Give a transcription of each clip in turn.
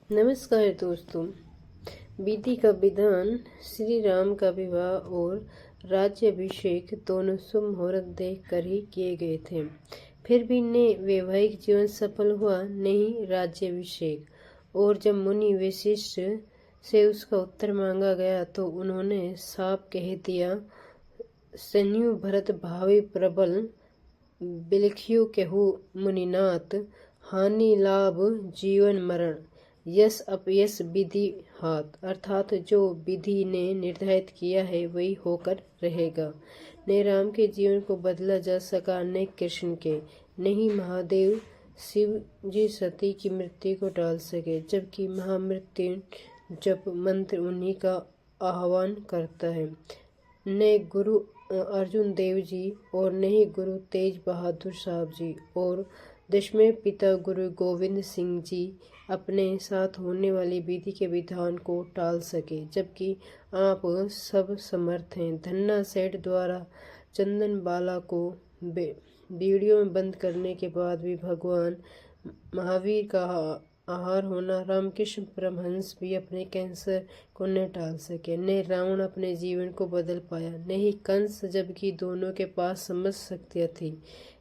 नमस्कार दोस्तों। विधि का विधान श्री राम का विवाह और राज्याभिषेक दोनों शुभ मुहूर्त देख कर ही किए गए थे। फिर भी ने वैवाहिक जीवन सफल हुआ नहीं राज्याभिषेक। और जब मुनि वशिष्ठ से उसका उत्तर मांगा गया तो उन्होंने साफ कह दिया, सन्यु भरत भावी प्रबल बिलखियु कहु मुनिनाथ, हानि लाभ जीवन मरण यश अपयश विधि हाथ। अर्थात जो विधि ने निर्धारित किया है वही होकर रहेगा। न राम के जीवन को बदला जा सका न कृष्ण के, नहीं महादेव शिव जी सती की मृत्यु को टाल सके, जबकि महामृत्यु जप मंत्र उन्हीं का आह्वान करता है। न गुरु अर्जुन देव जी और न ही गुरु तेज बहादुर साहब जी और दशमें पिता गुरु गोविंद सिंह जी अपने साथ होने वाली विधि के विधान को टाल सके, जबकि आप सब समर्थ हैं। धन्ना सेठ द्वारा चंदन बाला को वीडियो में बंद करने के बाद भी भगवान महावीर का आहार होना, रामकृष्ण परमहंस भी अपने कैंसर को न टाल सके, न रावण अपने जीवन को बदल पाया, न ही कंस, जबकि दोनों के पास समस्त शक्तियाँ थी।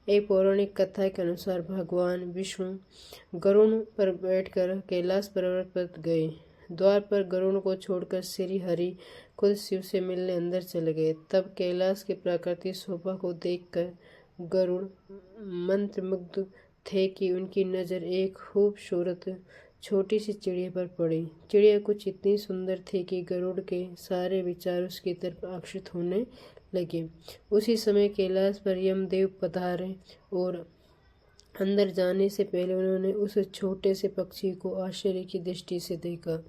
एक पौराणिक कथा के अनुसार भगवान विष्णु गरुड़ पर बैठकर कैलाश पर्वत पर गए। द्वार पर गरुड़ को छोड़कर श्री हरि खुद शिव से मिलने अंदर चले गए। तब कैलाश की प्राकृतिक शोभा को देखकर गरुड़ मंत्रमुग्ध थे कि उनकी नज़र एक खूबसूरत छोटी सी चिड़िया पर पड़ी। चिड़िया कुछ इतनी सुंदर थी कि गरुड़ के सारे विचार उसकी तरफ आकर्षित होने लगे। उसी समय कैलाश पर यमदेव पधारे और अंदर जाने से पहले उन्होंने उस छोटे से पक्षी को आश्चर्य की दृष्टि से देखा।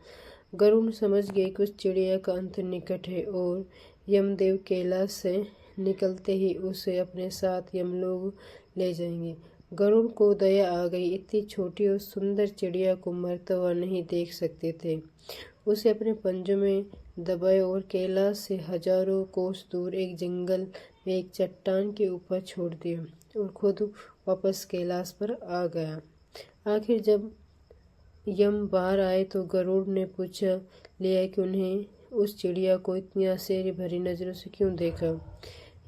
गरुड़ समझ गए कि उस चिड़िया का अंत निकट है और यमदेव कैलाश से निकलते ही उसे अपने साथ यमलोक ले जाएंगे। गरुड़ को दया आ गई। इतनी छोटी और सुंदर चिड़िया को मरता हुआ नहीं देख सकते थे। उसे अपने पंजों में दबाए और कैलाश से हजारों कोस दूर एक जंगल में एक चट्टान के ऊपर छोड़ दिया और खुद वापस कैलाश पर आ गया। आखिर जब यम बाहर आए तो गरुड़ ने पूछ लिया कि उन्हें उस चिड़िया को इतनी आश्चर्य भरी नजरों से क्यों देखा।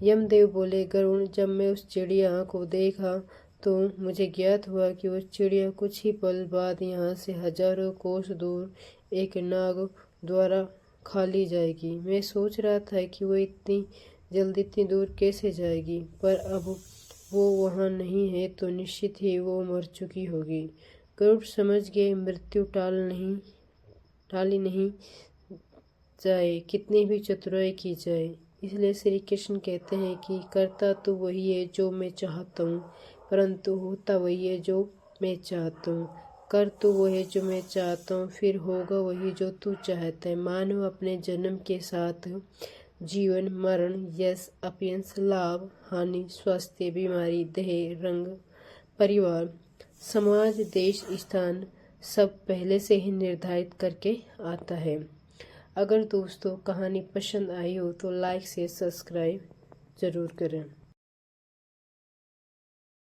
यमदेव बोले, गरुड़, जब मैं उस चिड़िया को देखा तो मुझे ज्ञात हुआ कि वह चिड़िया कुछ ही पल बाद यहाँ से हजारों कोस दूर एक नाग द्वारा खा ली जाएगी। मैं सोच रहा था कि वह इतनी जल्दी इतनी दूर कैसे जाएगी, पर अब वो वहाँ नहीं है तो निश्चित ही वो मर चुकी होगी। गरुड़ समझ गए मृत्यु टाली नहीं जाए, कितनी भी चतुराई की जाए। इसलिए श्री कृष्ण कहते हैं कि करता तो वही है जो मैं चाहता हूँ, परंतु होता वही है जो मैं चाहता हूँ। कर तो वो है जो मैं चाहता हूँ, फिर होगा वही जो तू चाहता है। मानव अपने जन्म के साथ जीवन मरण यश अपयश लाभ हानि स्वास्थ्य बीमारी देह रंग परिवार समाज देश स्थान सब पहले से ही निर्धारित करके आता है। अगर दोस्तों कहानी पसंद आई हो तो लाइक से सब्सक्राइब ज़रूर करें।